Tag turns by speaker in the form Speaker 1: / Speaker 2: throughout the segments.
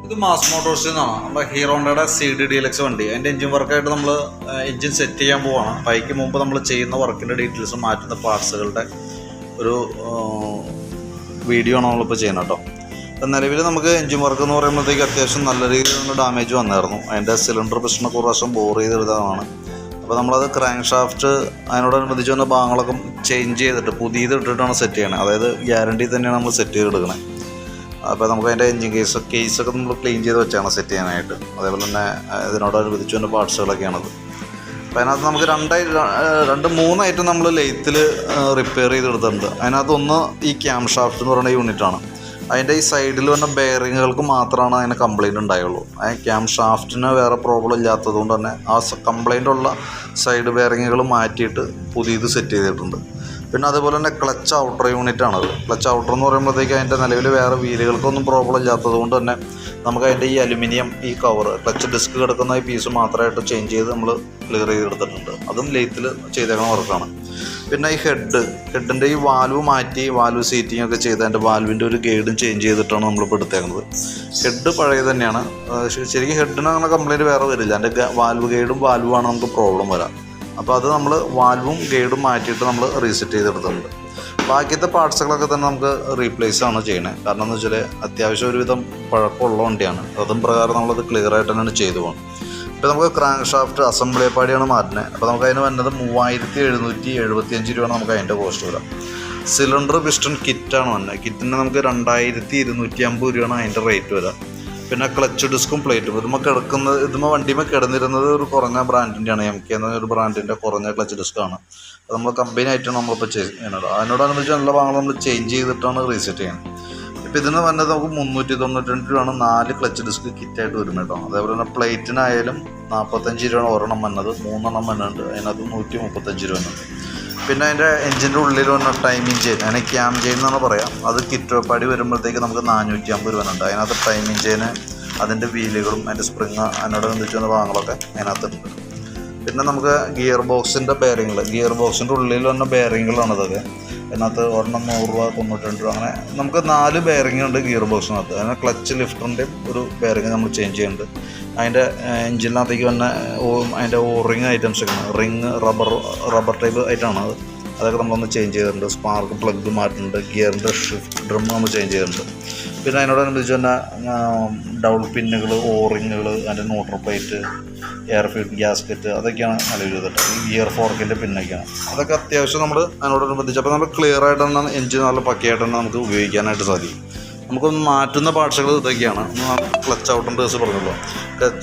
Speaker 1: ഇത് മാസ് മോട്ടോഴ്സിൽ നിന്നാണ് നമ്മുടെ ഹീറോണ്ടയുടെ CDDLX വണ്ടി. അതിൻ്റെ എഞ്ചിൻ വർക്കായിട്ട് നമ്മൾ എഞ്ചിൻ സെറ്റ് ചെയ്യാൻ പോവാണ്. ബൈക്ക് മുമ്പ് നമ്മൾ ചെയ്യുന്ന വർക്കിൻ്റെ ഡീറ്റെയിൽസും മാറ്റുന്ന പാർട്സുകളുടെ ഒരു വീഡിയോ ആണ് നമ്മളിപ്പോൾ ചെയ്യുന്നത് കേട്ടോ. അപ്പം നിലവിൽ നമുക്ക് എഞ്ചിൻ വർക്ക് എന്ന് പറയുമ്പോഴത്തേക്ക് അത്യാവശ്യം നല്ല രീതിയിലുള്ള ഡാമേജ് വന്നായിരുന്നു. അതിൻ്റെ സിലിണ്ടർ പിസ്റ്റണൊക്കെ ഒരു പ്രാവശ്യം ബോർ ചെയ്തെടുത്തതാണ്. അപ്പോൾ നമ്മളത് ക്രാങ്ക് ഷാഫ്റ്റ് അതിനോടനുബന്ധിച്ച് വന്ന ഭാഗങ്ങളൊക്കെ ചേഞ്ച് ചെയ്തിട്ട് പുതിയത് ഇട്ടിട്ടാണ് സെറ്റ് ചെയ്യണത്. അതായത് ഗ്യാരണ്ടി തന്നെയാണ് നമ്മൾ സെറ്റ് ചെയ്തെടുക്കണത്. അപ്പോൾ നമുക്ക് അതിൻ്റെ എഞ്ചിൻ കേസൊക്കെ നമ്മൾ ക്ലീൻ ചെയ്ത് വെച്ചാണ് സെറ്റ് ചെയ്യാനായിട്ട്. അതേപോലെ തന്നെ ഇതിനോടനുബന്ധിച്ച് വന്ന പാർട്സുകളൊക്കെയാണത്. അപ്പോൾ അതിനകത്ത് നമുക്ക് മൂന്ന് ഐറ്റം നമ്മൾ ലെയ്ത്തിൽ റിപ്പയർ ചെയ്തെടുത്തിട്ടുണ്ട്. അതിനകത്തൊന്ന് ഈ ക്യാം ഷാഫ്റ്റ് എന്ന് പറയുന്ന യൂണിറ്റാണ്. അതിൻ്റെ ഈ സൈഡിൽ വന്ന ബെയറിങ്ങുകൾക്ക് മാത്രമാണ് അതിന് കംപ്ലയിൻറ്റ് ഉണ്ടായുള്ളൂ. ആ ക്യാം ഷാഫ്റ്റിന് വേറെ പ്രോബ്ലം ഇല്ലാത്തത് കൊണ്ട് തന്നെ ആ കംപ്ലയിൻ്റ് ഉള്ള സൈഡ് ബെയറിങ്ങുകൾ മാറ്റിയിട്ട് പുതിയത് സെറ്റ് ചെയ്തിട്ടുണ്ട്. പിന്നെ അതുപോലെ തന്നെ ക്ലച്ച് ഔട്ടർ യൂണിറ്റാണത്. ക്ലച്ച് ഔട്ടർ എന്ന് പറയുമ്പോഴത്തേക്ക് അതിൻ്റെ നിലവിൽ വേറെ വീലുകൾക്കൊന്നും പ്രോബ്ലം ഇല്ലാത്തത് കൊണ്ട് തന്നെ നമുക്ക് അതിൻ്റെ ഈ അലുമിനിയം ഈ കവർ ക്ലച്ച് ഡിസ്ക് കിടക്കുന്ന ഈ പീസ് മാത്രമായിട്ട് ചേഞ്ച് ചെയ്ത് നമ്മൾ ക്ലിയർ ചെയ്തെടുത്തിട്ടുണ്ട്. അതും ലെയ്ത്തിൽ ചെയ്തേക്കുന്ന വർക്കാണ്. പിന്നെ ഈ ഹെഡിൻ്റെ ഈ വാൽവ് മാറ്റി വാൽവ് സീറ്റിംഗ് ഒക്കെ ചെയ്ത് അതിൻ്റെ വാൽവിൻ്റെ ഒരു ഗൈഡും ചേഞ്ച് ചെയ്തിട്ടാണ് നമ്മളിപ്പോൾ എടുത്തേക്കുന്നത്. ഹെഡ് പഴയ തന്നെയാണ്. ശരിക്കും ഹെഡിന് അങ്ങനെ കംപ്ലയിൻറ്റ് വേറെ വരില്ല. അതിൻ്റെ വാൽവ് ഗൈഡും വാൽവുമാണ് നമുക്ക് പ്രോബ്ലം വരാം. അപ്പോൾ അത് നമ്മൾ വാൽവും ഗൈഡും മാറ്റിയിട്ട് നമ്മൾ റീസെറ്റ് ചെയ്തെടുത്തിട്ടുണ്ട്. ബാക്കിയത്തെ പാർട്സുകളൊക്കെ തന്നെ നമുക്ക് റീപ്ലേസ് ആണ് ചെയ്യണത്. കാരണം എന്ന് വെച്ചാൽ അത്യാവശ്യം ഒരുവിധം പഴക്കമുള്ള വണ്ടിയാണ്. അതും പ്രകാരം നമ്മളത് ക്ലിയർ ആയിട്ട് തന്നെയാണ് ചെയ്തു പോകണം. ഇപ്പോൾ നമുക്ക് ക്രാങ്ക് ഷാഫ്റ്റ് അസംബ്ലി പാടിയാണ് മാറ്റുന്നത്. അപ്പോൾ നമുക്ക് അതിന് വരുന്നത് 3775 രൂപയാണ് നമുക്ക് അതിൻ്റെ കോസ്റ്റ് വരാം. സിലിണ്ടർ പിസ്റ്റൺ കിറ്റാണ് വന്നത്. കിറ്റിന് നമുക്ക് 2250 രൂപയാണ് അതിൻ്റെ റേറ്റ് വരാം. പിന്നെ ക്ലച്ച് ഡിസ്കും പ്ലേറ്റും ഇതുമ്പോൾ വണ്ടിയുമ്പോൾ കിടന്നിരുന്നത് ഒരു കുറഞ്ഞ ബ്രാൻഡിൻ്റെയാണ്. MK എന്ന ഒരു ബ്രാൻഡിൻ്റെ കുറഞ്ഞ ക്ലച്ച് ഡിസ്ക്കാണ്. അത് നമ്മൾ കമ്പനി ആയിട്ടാണ് നമ്മളിപ്പോൾ ചെയ്യുന്നത്. അതിനോടനുബന്ധിച്ച് നല്ല ഭാഗങ്ങൾ നമ്മൾ ചേഞ്ച് ചെയ്തിട്ടാണ് റീസെറ്റ് ചെയ്യുന്നത്. ഇപ്പോൾ ഇതിന് വന്നത് നമുക്ക് 392 രൂപയാണ് 4 ക്ലച്ച് ഡിസ്ക് കിറ്റായിട്ട് വരും കേട്ടോ. അതേപോലെ തന്നെ പ്ലേറ്റിനായാലും 45 രൂപയാണ് ഒരെണ്ണം വന്നത്. 3 എണ്ണം വന്നുണ്ട്. അതിനകത്ത് 135 രൂപ വന്നുണ്ട്. പിന്നെ അതിൻ്റെ എഞ്ചിൻ്റെ ഉള്ളിൽ വന്ന ടൈമിംഗ് ചെയിൻ, അതിനെ ക്യാം ചെയിൻ എന്നാണ് പറയാം. അത് കിറ്റോപ്പാടി വരുമ്പോഴത്തേക്ക് നമുക്ക് 450 രൂപ വന്നുണ്ട്. അതിനകത്ത് ടൈമിംഗ് ചെയിന് അതിൻ്റെ വീലുകളും അതിൻ്റെ സ്പ്രിങ് അതിനോടനുബന്ധിച്ച് വന്ന ഭാഗങ്ങളൊക്കെ അതിനകത്തുണ്ട്. പിന്നെ നമുക്ക് ഗിയർ ബോക്സിൻ്റെ ഉള്ളിൽ വന്ന ബെയറിങ്ങുകളാണ് ഇതൊക്കെ. അതിനകത്ത് ഒരെണ്ണം 100 രൂപ 92 രൂപ അങ്ങനെ നമുക്ക് 4 ബെയറിംഗ് ഉണ്ട് ഗിയർ ബോക്സിനകത്ത്. അതിന് ക്ലച്ച് ലിഫ്റ്ററിൻ്റെയും ഒരു ബെയറിങ് നമ്മൾ ചേഞ്ച് ചെയ്യുന്നുണ്ട്. അതിൻ്റെ എഞ്ചിനകത്തേക്ക് വന്ന അതിൻ്റെ റിങ് ഐറ്റംസ് ഒക്കെയാണ്. റിങ് റബ്ബർ ടൈപ്പ് ആയിട്ടാണ് അത്. അതൊക്കെ നമ്മളൊന്ന് ചേഞ്ച് ചെയ്തിട്ടുണ്ട്. സ്പാർക്ക് പ്ലഗ് മാറ്റുന്നുണ്ട്. ഗിയറിൻ്റെ ഷിഫ്റ്റ് ഡ്രം നമ്മൾ ചേഞ്ച് ചെയ്തിട്ടുണ്ട്. പിന്നെ അതിനോടനുബന്ധിച്ച് തന്നെ ഡൗൾ പിന്നുകൾ, ഓറിങ്ങുകൾ, അതിൻ്റെ neutral plate, air feed gasket അതൊക്കെയാണ് നിലവിൽ ചെയ്തിട്ട്. ഈ ഗിയർ ഫോർക്കിൻ്റെ പിന്നൊക്കെയാണ്. അതൊക്കെ അത്യാവശ്യം നമ്മൾ അതിനോടനുബന്ധിച്ച് അപ്പോൾ നമ്മൾ ക്ലിയർ ആയിട്ട് തന്നെ എഞ്ചിൻ നല്ല പക്കയായിട്ട് തന്നെ നമുക്ക് ഉപയോഗിക്കാനായിട്ട് സാധിക്കും. നമുക്കൊന്ന് മാറ്റുന്ന പാർട്സുകൾ ഇതൊക്കെയാണ്. ക്ലച്ച് ഔട്ടറിൻ്റെ കേസ് പറഞ്ഞല്ലോ.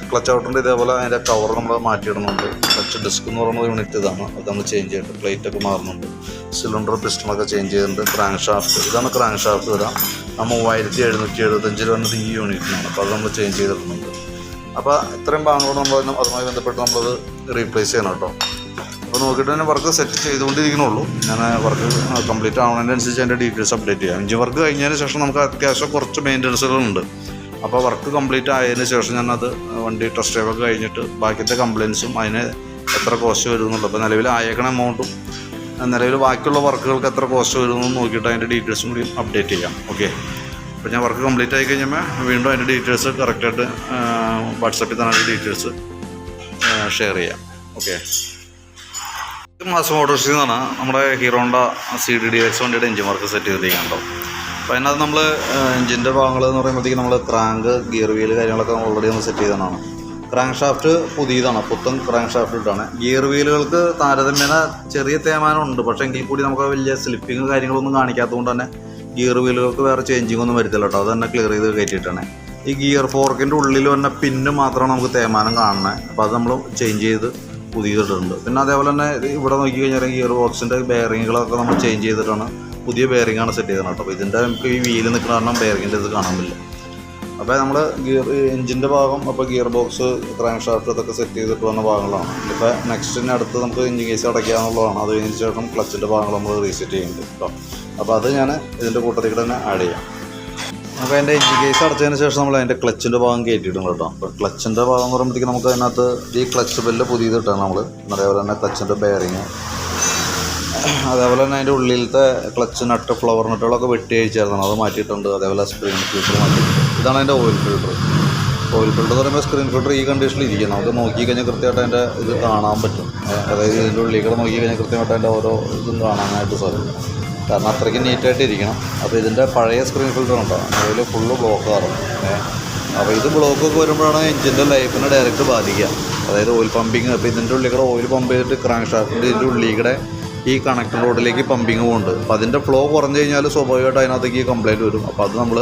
Speaker 1: ക്ലച്ച് ഔട്ടറിൻ്റെ ഇതേപോലെ അതിൻ്റെ കവർ നമ്മൾ മാറ്റിയിടുന്നുണ്ട്. ക്ലച്ച് ഡിസ്ക് എന്ന് പറയുന്ന യൂണിറ്റ് ഇതാണ്. അത് നമ്മൾ ചേഞ്ച് ചെയ്തിട്ട് പ്ലേറ്റൊക്കെ മാറുന്നുണ്ട്. സിലിണ്ടർ പിസ്റ്റണൊക്കെ ചേഞ്ച് ചെയ്തിട്ടുണ്ട്. ക്രാങ്ക് ഷാഫ്റ്റ് ഇതാണ് ക്രാങ്ക് ഷാഫ്റ്റ് വരാം. 3775 രൂപ വന്നത് ഈ യൂണിറ്റിനാണ്. അപ്പോൾ അത് നമ്മൾ ചേഞ്ച് ചെയ്തിട്ടുണ്ട്. അപ്പോൾ ഇത്രയും ഭാഗങ്ങളോട് നമ്മൾ അതുമായി ബന്ധപ്പെട്ട് നമ്മളത് റീപ്ലേസ് ചെയ്യണം കേട്ടോ. അപ്പോൾ നോക്കിയിട്ട് തന്നെ വർക്ക് സെറ്റ് ചെയ്തുകൊണ്ടിരിക്കണുള്ളൂ. ഞാൻ വർക്ക് കംപ്ലീറ്റ് ആവുന്നതിനനുസരിച്ച് അതിൻ്റെ ഡീറ്റെയിൽസ് അപ്ഡേറ്റ് ചെയ്യാം. എഞ്ചിൻ വർക്ക് കഴിഞ്ഞതിന് ശേഷം നമുക്ക് അത്യാവശ്യം കുറച്ച് മെയിൻ്റനൻസുകളുണ്ട്. അപ്പോൾ വർക്ക് കംപ്ലീറ്റ് ആയതിന് ശേഷം ഞാനത് വണ്ടി ടെസ്റ്റ് ഡ്രൈവൊക്കെ കഴിഞ്ഞിട്ട് ബാക്കിയത്തെ കംപ്ലയിൻസും അതിന് എത്ര കോസ്റ്റ് വരുന്നുള്ളൂ, അപ്പോൾ നിലവിൽ ആയേക്കണ എമൗണ്ടും നിലവിൽ ബാക്കിയുള്ള വർക്കുകൾക്ക് എത്ര കോസ്റ്റ് വരുമെന്ന് നോക്കിയിട്ട് അതിൻ്റെ ഡീറ്റെയിൽസും കൂടി അപ്ഡേറ്റ് ചെയ്യാം. ഓക്കെ. അപ്പോൾ ഞാൻ വർക്ക് കംപ്ലീറ്റ് ആയി കഴിഞ്ഞാൽ വീണ്ടും അതിൻ്റെ ഡീറ്റെയിൽസ് കറക്റ്റായിട്ട് വാട്സാപ്പിൽ തന്നെ അതിൻ്റെ ഡീറ്റെയിൽസ് ഷെയർ ചെയ്യാം. ഓക്കെ. മാസ് മോട്ടോഴ്സിൽ നിന്നാണ് നമ്മുടെ ഹീറോണ്ട CDDLX വണ്ടിയുടെ എഞ്ചിൻ വർക്ക് സെറ്റ് ചെയ്തിരിക്കുന്നുണ്ടോ. അപ്പോൾ അതിനകത്ത് നമ്മൾ എഞ്ചിൻ്റെ ഭാഗങ്ങൾ എന്ന് പറയുമ്പോഴത്തേക്ക് നമ്മൾ ക്രാങ്ക്, ഗിയർ വീല് കാര്യങ്ങളൊക്കെ ഓൾറെഡി നമ്മൾ സെറ്റ് ചെയ്തതാണ്. ക്രാങ്ക് ഷാഫ്റ്റ് പുതിയതാണ്, പുത്തൻ ക്രാങ്ക് ഷാഫ്റ്റ് ഇട്ടാണ്. ഗിയർ വീലുകൾക്ക് താരതമ്യേന ചെറിയ തേയ്മാനം ഉണ്ട്. പക്ഷേ എങ്കിൽ കൂടി നമുക്ക് വലിയ സ്ലിപ്പിങ് കാര്യങ്ങളൊന്നും കാണിക്കാത്തതുകൊണ്ട് തന്നെ ഗിയർ വീലുകൾക്ക് വേറെ ചേഞ്ചിങ് ഒന്നും വരുത്തില്ല കേട്ടോ. അത് തന്നെ ക്ലിയർ ചെയ്ത് കയറ്റിയിട്ടാണ്. ഈ ഗിയർ ഫോർക്കിൻ്റെ ഉള്ളിൽ വന്ന പിന്ന് മാത്രമാണ് നമുക്ക് തേയ്മാനം കാണുന്നത്. അപ്പോൾ അത് നമ്മൾ ചേഞ്ച് ചെയ്ത് പുതിയതിട്ടുണ്ട്. പിന്നെ അതേപോലെ തന്നെ ഇവിടെ നോക്കി കഴിഞ്ഞാൽ ഗിയർ ബോക്സിൻ്റെ ബെയറിങ്ങുകളൊക്കെ നമ്മൾ ചേഞ്ച് ചെയ്തിട്ടാണ് പുതിയ ബെയറിങ്ങാണ് സെറ്റ് ചെയ്തത് കേട്ടോ. അപ്പോൾ ഇതിൻ്റെ നമുക്ക് ഈ വീല് നിൽക്കുന്ന കാരണം ബെയറിങ്ങിൻ്റെ ഇത് കാണാൻ പറ്റില്ല. അപ്പോൾ നമ്മൾ എഞ്ചിൻ്റെ ഭാഗം അപ്പോൾ ഗിയർ ബോക്സ്, ക്രാങ്ക് ഷാഫ്റ്റ് അതൊക്കെ സെറ്റ് ചെയ്തിട്ട് വന്ന ഭാഗങ്ങളാണ്. ഇപ്പോൾ നെക്സ്റ്റിന് അടുത്ത് നമുക്ക് എഞ്ചിൻ കേസ് അടയ്ക്കുക എന്നുള്ളതാണ്. അത് കഴിഞ്ഞ ശേഷം ക്ലച്ചിൻ്റെ ഭാഗങ്ങൾ നമ്മൾ റീസെറ്റ് ചെയ്യുന്നുണ്ട് കേട്ടോ. അപ്പോൾ അത് ഞാൻ ഇതിൻ്റെ കൂട്ടത്തിൽ തന്നെ ആഡ് ചെയ്യാം. നമുക്ക് അതിൻ്റെ എഞ്ചിൻ കേസ് അടച്ചതിന് ശേഷം നമ്മൾ അതിൻ്റെ ക്ലച്ചിൻ്റെ ഭാഗം കയറ്റിയിട്ടുണ്ട് കേട്ടോ. അപ്പോൾ ക്ലച്ചിൻ്റെ ഭാഗം എന്ന് പറയുമ്പോഴത്തേക്ക് നമുക്ക് അതിനകത്ത് ഈ ക്ലച്ച് ബെല്ല് പുതിയതിട്ടാണ് നമ്മൾ. അതേപോലെ തന്നെ ക്ലച്ചിൻ്റെ ബെയറിങ്, അതേപോലെ തന്നെ അതിൻ്റെ ഉള്ളിലത്തെ ക്ലച്ച് നട്ട്, ഫ്ലവർ നട്ടുകളൊക്കെ വെട്ടി അഴിച്ചായിരുന്നു. അത് മാറ്റിയിട്ടുണ്ട്. അതേപോലെ സ്പ്രിംഗ് ഫിൽറ്റർ മാറ്റിയിട്ടുണ്ട്. ഇതാണ് അതിൻ്റെ ഓയിൽ ഫിൽറ്റർ. ഓയിൽ ഫിൽറ്റർ എന്ന് പറയുമ്പോൾ സ്ക്രീൻ ഫിൽറ്റർ ഈ കണ്ടീഷനിൽ ഇരിക്കും. നമുക്ക് നോക്കി കഴിഞ്ഞാൽ കൃത്യമായിട്ട് അതിൻ്റെ ഇത് കാണാൻ പറ്റും. അതായത് ഇതിൻ്റെ ഉള്ളിൽ കൂടെ നോക്കി കഴിഞ്ഞാൽ കൃത്യമായിട്ട് അതിൻ്റെ ഓരോ ഇതും കാണാനായിട്ട് സാധിക്കും. കാരണം അത്രയ്ക്ക് നീറ്റായിട്ട് ഇരിക്കണം. അപ്പോൾ ഇതിൻ്റെ പഴയ സ്ക്രീൻ ഫിൽറ്റർ ഉണ്ടോ അതിൽ ഫുള്ള് ബ്ലോക്കാറും. അപ്പോൾ ഇത് ബ്ലോക്കൊക്കെ വരുമ്പോഴാണ് എഞ്ചിൻ്റെ ലൈഫിനെ ഡയറക്റ്റ് ബാധിക്കുക. അതായത് ഓയിൽ പമ്പിങ്. അപ്പോൾ ഇതിൻ്റെ ഉള്ളിൽ കൂടെ ഓയിൽ പമ്പ് ചെയ്തിട്ട് ക്രാങ്ക് ഷാഫ്റ്റിൻ്റെ ഇതിൻ്റെ ഉള്ളിൽ കൂടെ ഈ കണക്ടർ റോഡിലേക്ക് പമ്പിങ് പോകുന്നുണ്ട്. അപ്പോൾ അതിൻ്റെ ഫ്ലോ കുറഞ്ഞു കഴിഞ്ഞാൽ സ്വാഭാവികമായിട്ട് അതിനകത്തേക്ക് കംപ്ലയിൻറ്റ് വരും. അപ്പോൾ അത് നമ്മൾ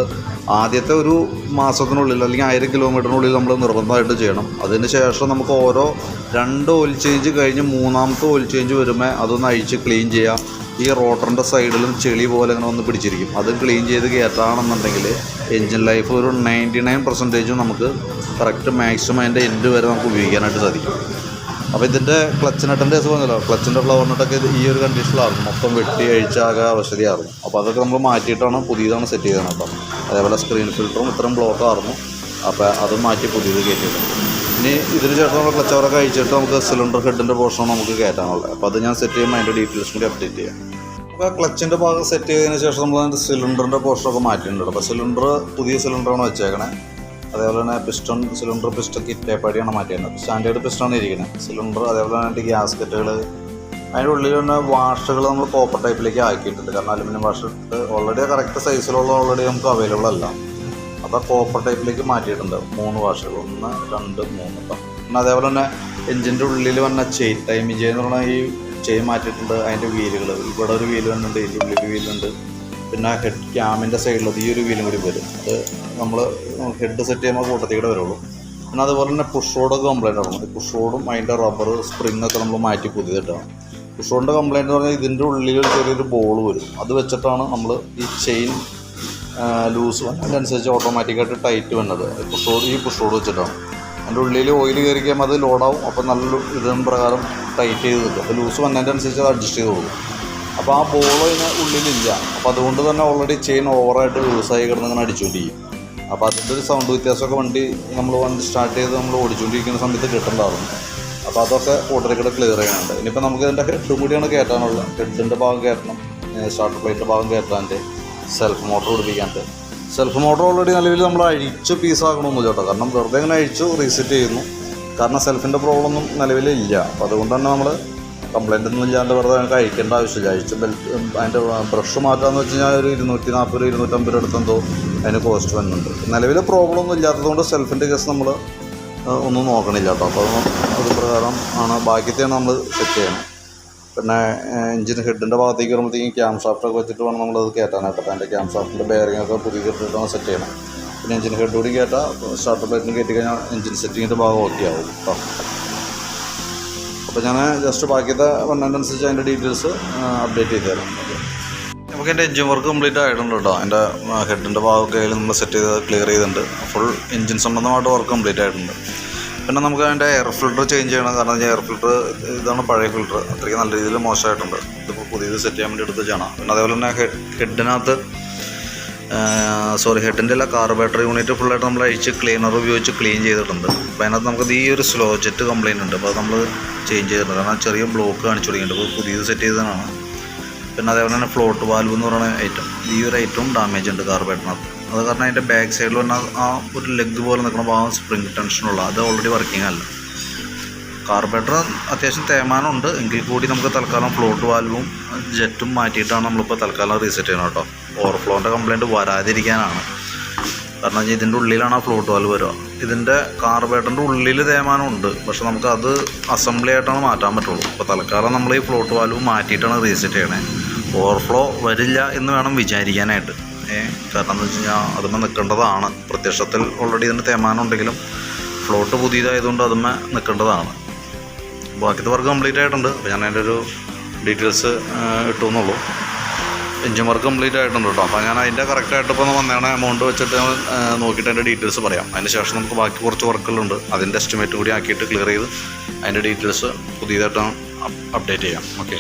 Speaker 1: ആദ്യത്തെ ഒരു മാസത്തിനുള്ളിൽ അല്ലെങ്കിൽ 1000 കിലോമീറ്ററിനുള്ളിൽ നമ്മൾ നിർബന്ധമായിട്ട് ചെയ്യണം. അതിന് ശേഷം നമുക്ക് ഓരോ 2 ഓയിൽ ചേഞ്ച് കഴിഞ്ഞ് 3ാമത്തെ ഓയിൽ ചേഞ്ച് വരുമ്പോൾ അതൊന്ന് അഴിച്ച് ക്ലീൻ ചെയ്യുക. ഈ റോട്ടറിൻ്റെ സൈഡിലും ചെളി പോലെ അങ്ങനെ ഒന്ന് പിടിച്ചിരിക്കും. അത് ക്ലീൻ ചെയ്ത് കയറ്റാണെന്നുണ്ടെങ്കിൽ എൻജിൻ ലൈഫ് ഒരു 99% നമുക്ക് കറക്റ്റ് മാക്സിമം അതിൻ്റെ എൻഡ് വരെ നമുക്ക് ഉപയോഗിക്കാനായിട്ട് സാധിക്കും. അപ്പോൾ ഇതിൻ്റെ ക്ലച്ച് നട്ടിൻ്റെ കേസ് പറഞ്ഞല്ലോ, ക്ലച്ചിൻ്റെ ഫ്ലവർ നട്ടൊക്കെ ഇത് ഈ ഒരു കണ്ടീഷനിലായിരുന്നു. മൊത്തം വെട്ടി അഴിച്ചാകെ അവസ്ഥയായിരുന്നു. അപ്പോൾ അതൊക്കെ നമ്മൾ മാറ്റിയിട്ടാണ് പുതിയതാണ് സെറ്റ് ചെയ്തത് കേട്ടോ. അതേപോലെ സ്ക്രീൻ ഫിൽറ്ററും ഇത്രയും ബ്ലോക്കായിരുന്നു. അപ്പോൾ അത് മാറ്റി പുതിയത് കയറ്റിയിട്ടുണ്ട്. ഇനി ഇതിന് ശേഷം നമ്മൾ ക്ലച്ച് അവറൊക്കെ അഴിച്ചിട്ട് നമുക്ക് സിലിണ്ടർ ഹെഡിൻ്റെ പോർഷൻ നമുക്ക് കയറ്റാനുള്ളത്. അപ്പോൾ അത് ഞാൻ സെറ്റ് ചെയ്യുമ്പോൾ അതിൻ്റെ ഡീറ്റെയിൽസ് കൂടി അപ്ഡേറ്റ് ചെയ്യാം. അപ്പോൾ ക്ലച്ചിൻ്റെ ഭാഗം സെറ്റ് ചെയ്തതിന് ശേഷം നമ്മൾ അതിൻ്റെ സിലിണ്ടറിൻ്റെ പോർഷനൊക്കെ മാറ്റിയിട്ടുണ്ട്. അപ്പോൾ സിലിണ്ടർ പുതിയ സിലിണ്ടറാണ് വെച്ചേക്കണേ. അതേപോലെ തന്നെ സിലിണ്ടർ പിസ്റ്റൺ കിറ്റേപ്പാടിയാണ് മാറ്റിയത്. സ്റ്റാൻഡേർഡ് പിസ്റ്റൺ ഇരിക്കുന്നത് സിലിണ്ടർ. അതേപോലെ തന്നെ അതിൻ്റെ ഗ്യാസ്കറ്റുകൾ, അതിൻ്റെ ഉള്ളിൽ തന്നെ വാഷുകൾ നമ്മൾ കോപ്പർ ടൈപ്പിലേക്ക് ആക്കിയിട്ടുണ്ട്. കാരണം അലുമിനിയം വാഷ് ഇട്ട് ഓൾറെഡി കറക്റ്റ് സൈസിലുള്ള ഓൾറെഡി നമുക്ക് അവൈലബിൾ അല്ല. അപ്പോൾ കോപ്പർ ടൈപ്പിലേക്ക് മാറ്റിയിട്ടുണ്ട് 3 വാഷുകൾ, 1, 2, 3 കേട്ടോ. പിന്നെ അതേപോലെ തന്നെ എഞ്ചിൻ്റെ ഉള്ളിൽ വന്ന ചെയിൻ ടൈമിംഗ് ചെയിൻ എന്ന് പറഞ്ഞാൽ ഈ ചെയിൻ മാറ്റിയിട്ടുണ്ട്. അതിൻ്റെ വീലുകൾ ഇവിടെ ഒരു വീല് വന്നിട്ടുണ്ട്, ഇതിൻ്റെ ഉള്ളിൽ വീലുണ്ട്. പിന്നെ ഹെഡ് ക്യാമിൻ്റെ സൈഡിൽ ഈ ഒരു വീലും കൂടി വരും. അത് നമ്മൾ ഹെഡ് സെറ്റ് ചെയ്യുമ്പോൾ കൂട്ടത്തിലൂടെ വരുള്ളൂ. പിന്നെ അതുപോലെ തന്നെ പുഷ് റോഡൊക്കെ കംപ്ലൈൻറ്റ് ആയിരുന്നു. ഈ പുഷ് റോഡും അതിൻ്റെ റബ്ബർ സ്പ്രിങ്ങൊക്കെ നമ്മൾ മാറ്റി പുതിയതിട്ടാണ്. പുഷ് റോഡിൻ്റെ കംപ്ലൈൻറ്റ് എന്ന് പറഞ്ഞാൽ ഇതിൻ്റെ ഉള്ളിൽ ഒരു ചെറിയൊരു ബോൾ വരും. അത് വെച്ചിട്ടാണ് നമ്മൾ ഈ ചെയിൻ ലൂസ് അതിനനുസരിച്ച് ഓട്ടോമാറ്റിക്കായിട്ട് ടൈറ്റ് വന്നത്. ഈ പുഷ് റോഡ് വെച്ചിട്ടാണ്. അതിൻ്റെ ഉള്ളിൽ ഓയിൽ കയറി കഴിയുമ്പോൾ അത് ലോഡാവും. അപ്പോൾ നല്ലൊരു ഇതിന് പ്രകാരം ടൈറ്റ് ചെയ്ത് കിട്ടും. അപ്പോൾ ലൂസ് വന്നതിൻ്റെ അനുസരിച്ച് അത് അഡ്ജസ്റ്റ് ചെയ്ത് കൊടുക്കും. അപ്പോൾ ആ ബോൾ അതിന് ഉള്ളിലില്ല. അപ്പോൾ അതുകൊണ്ട് തന്നെ ഓൾറെഡി ചെയിൻ ഓവറായിട്ട് ലൂസായി കിടന്നിങ്ങനെ അടിച്ചുകൊണ്ടിരിക്കും. അപ്പോൾ അതിൻ്റെ ഒരു സൗണ്ട് വ്യത്യാസമൊക്കെ വണ്ടി സ്റ്റാർട്ട് ചെയ്ത് നമ്മൾ ഓടിച്ചുകൊണ്ടിരിക്കുന്ന സമയത്ത് കിട്ടുന്നുണ്ടായിരുന്നു. അപ്പോൾ അതൊക്കെ ഓട്ടോറിക്കൂടെ ക്ലിയർ ചെയ്യാനുണ്ട്. ഇനിയിപ്പോൾ നമുക്ക് ഇതിൻ്റെ ഹെഡും കൂടിയാണ് കയറ്റാനുള്ളത്. ഹെഡിൻ്റെ ഭാഗം കയറ്റണം, സ്റ്റാർട്ടർ പ്ലേറ്റിൻ്റെ ഭാഗം കയറ്റാൻ്റെ, സെൽഫ് മോട്ടർ പിടിപ്പിക്കാണ്ട്. സെൽഫ് മോട്ടർ ഓൾറെഡി നിലവിൽ നമ്മൾ അഴിച്ച് പീസാക്കണമെന്നില്ല കേട്ടോ. കാരണം വെറുതെ ഇങ്ങനെ അഴിച്ചു റീസെറ്റ് ചെയ്യുന്നു. കാരണം സെൽഫിൻ്റെ പ്രോബ്ലം ഒന്നും നിലവിലില്ല. അപ്പോൾ അതുകൊണ്ട് തന്നെ നമ്മൾ കംപ്ലൈൻ്റ് ഒന്നും ഇല്ലാണ്ട് വെറുതെ നമുക്ക് അഴിക്കേണ്ട ആവശ്യമില്ല. അഴിച്ച് ബെൽറ്റ് അതിൻ്റെ ബ്രഷ് മാറ്റാമെന്ന് വെച്ച് കഴിഞ്ഞാൽ ഒരു 240 250 അടുത്തെന്തോ അതിന് കോസ്റ്റ് വരുന്നുണ്ട്. നിലവിൽ പ്രോബ്ലം ഒന്നും ഇല്ലാത്തതുകൊണ്ട് സെൽഫിൻ്റെ കേസ് നമ്മൾ ഒന്നും നോക്കണില്ല കേട്ടോ. അപ്പോൾ അത് പ്രകാരം ആണ് ബാക്കിയത്തെയാണ് നമ്മൾ സെറ്റ് ചെയ്യണം. പിന്നെ എഞ്ചിൻ ഹെഡിൻ്റെ ഭാഗത്തേക്ക് വരുമ്പോഴത്തേക്കും ക്യാം ഷാഫ്റ്റൊക്കെ വെച്ചിട്ട് വേണം നമ്മളത് കയറ്റാനായിട്ട്. അപ്പോൾ അതിൻ്റെ ക്യാം ഷാഫ്റ്റിൻ്റെ ബെയറിങ്ങൊക്കെ പുതിയ ഇട്ടിട്ടാണ് സെറ്റ് ചെയ്യണം. പിന്നെ എഞ്ചിൻ ഹെഡ് കൂടി കയറ്റാൽ സ്റ്റാർട്ടർ പ്ലേറ്റിന് കയറ്റി കഴിഞ്ഞാൽ എഞ്ചിൻ സെറ്റിങ്ങിൻ്റെ ഭാഗം ഓക്കെ ആവും കേട്ടോ. അപ്പോൾ ഞാൻ ജസ്റ്റ് ബാക്കിയത്തെ വന്നതിനനുസരിച്ച് അതിൻ്റെ ഡീറ്റെയിൽസ് അപ്ഡേറ്റ് ചെയ്ത് തരാം. നമുക്ക് എൻ്റെ എഞ്ചിൻ വർക്ക് കംപ്ലീറ്റ് ആയിട്ടുണ്ട് കേട്ടോ. അതിൻ്റെ ഹെഡിൻ്റെ ഭാഗമൊക്കെ നമ്മൾ സെറ്റ് ചെയ്ത് ക്ലിയർ ചെയ്തിട്ടുണ്ട്. ഫുൾ എഞ്ചിൻ സംബന്ധമായിട്ട് വർക്ക് കംപ്ലീറ്റ് ആയിട്ടുണ്ട്. പിന്നെ നമുക്ക് അതിൻ്റെ എയർ ഫിൽറ്റർ ചേഞ്ച് ചെയ്യണം. കാരണം എയർ ഫിൽറ്റർ ഇതാണ് പഴയ ഫിൽറ്റർ, അത്രയ്ക്ക് നല്ല രീതിയിൽ മോശമായിട്ടുണ്ട്. ഇതിപ്പോൾ പുതിയത് സെറ്റ് ചെയ്യാൻ വേണ്ടി എടുത്ത് ചെയ്യണം. പിന്നെ അതേപോലെ തന്നെ ഹെഡിനകത്ത് ഹെഡിൻ്റെ എല്ലാ കാർബറേറ്റർ യൂണിറ്റ് ഫുള്ളായിട്ട് നമ്മൾ അഴിച്ച് ക്ലീനർ ഉപയോഗിച്ച് ക്ലീൻ ചെയ്തിട്ടുണ്ട്. അപ്പോൾ അതിനകത്ത് നമുക്ക് ഈ ഒരു സ്ലോ ജെറ്റ് കംപ്ലയിൻ്റ് ഉണ്ട്. അപ്പോൾ അത് നമ്മൾ ചേഞ്ച് ചെയ്തിട്ടുണ്ട്. കാരണം ചെറിയ ബ്ലോക്ക് കാണിച്ചു തുടങ്ങിയിട്ടുണ്ട്. അപ്പോൾ പുതിയത് സെറ്റ് ചെയ്തതാണ്. പിന്നെ അതേപോലെ തന്നെ ഫ്ലോട്ട് വാൽവ് എന്ന് പറയുന്ന ഐറ്റം, ഈ ഒരു ഐറ്റവും ഡാമേജ് ഉണ്ട് കാർബറേറ്ററിനകത്ത്. അത് കാരണം അതിൻ്റെ ബാക്ക് സൈഡിൽ വന്ന ആ ഒരു ലെഗ് പോലെ നിൽക്കുന്ന ഭാഗം സ്പ്രിങ് ടെൻഷനുള്ള അത് ഓൾറെഡി വർക്കിംഗ് അല്ല. കാർബറേറ്റർ അത്യാവശ്യം തേമാനമുണ്ട് എങ്കിൽ കൂടി നമുക്ക് തൽക്കാലം ഫ്ലോട്ട് വാൽവും ജെറ്റും മാറ്റിയിട്ടാണ് നമ്മളിപ്പോൾ തൽക്കാലം റീസെറ്റ് ചെയ്യണം കേട്ടോ. ഓവർഫ്ലോൻ്റെ കംപ്ലയിൻറ്റ് വരാതിരിക്കാനാണ്. കാരണം ഇതിൻ്റെ ഉള്ളിലാണ് ആ ഫ്ലോട്ട് വാൽവ് വരിക. ഇതിൻ്റെ കാർബറേറ്ററിൻ്റെ ഉള്ളിൽ തേമാനമുണ്ട്, പക്ഷെ നമുക്കത് അസംബ്ലി ആയിട്ടാണ് മാറ്റാൻ പറ്റുള്ളൂ. അപ്പോൾ തൽക്കാലം നമ്മൾ ഈ ഫ്ലോട്ട് വാൽവ് മാറ്റിയിട്ടാണ് റീസെറ്റ് ചെയ്യണേ. ഓവർഫ്ലോ വരില്ല എന്ന് വേണം വിചാരിക്കാനായിട്ട്. കാരണം എന്ന് വെച്ച് കഴിഞ്ഞാൽ അതുമ്മേ നിൽക്കേണ്ടതാണ്. പ്രത്യക്ഷത്തിൽ ഓൾറെഡി ഇതിൻ്റെ തേമാനം ഉണ്ടെങ്കിലും ഫ്ലോട്ട് പുതിയതായതുകൊണ്ട് അതുമ്മേ നിൽക്കേണ്ടതാണ്. ബാക്കിത്തെ വർക്ക് കംപ്ലീറ്റ് ആയിട്ടുണ്ട്. അപ്പോൾ ഞാൻ അതിൻ്റെ ഒരു ഡീറ്റെയിൽസ് ഇട്ടു എന്നുള്ളൂ. എഞ്ചിൻ വർക്ക് കംപ്ലീറ്റ് ആയിട്ടുണ്ട് കേട്ടോ. അപ്പോൾ ഞാൻ അതിൻ്റെ കറക്റ്റായിട്ട് ഇപ്പോൾ വന്നതാണ് എമൗണ്ട് വെച്ചിട്ട് നോക്കിയിട്ട് അതിൻ്റെ ഡീറ്റെയിൽസ് പറയാം. അതിന് ശേഷം നമുക്ക് ബാക്കി കുറച്ച് വർക്കുകളുണ്ട്. അതിൻ്റെ എസ്റ്റിമേറ്റ് കൂടി ആക്കിയിട്ട് ക്ലിയർ ചെയ്ത് അതിൻ്റെ ഡീറ്റെയിൽസ് പുതിയതായിട്ട് അപ്ഡേറ്റ് ചെയ്യാം. ഓക്കെ.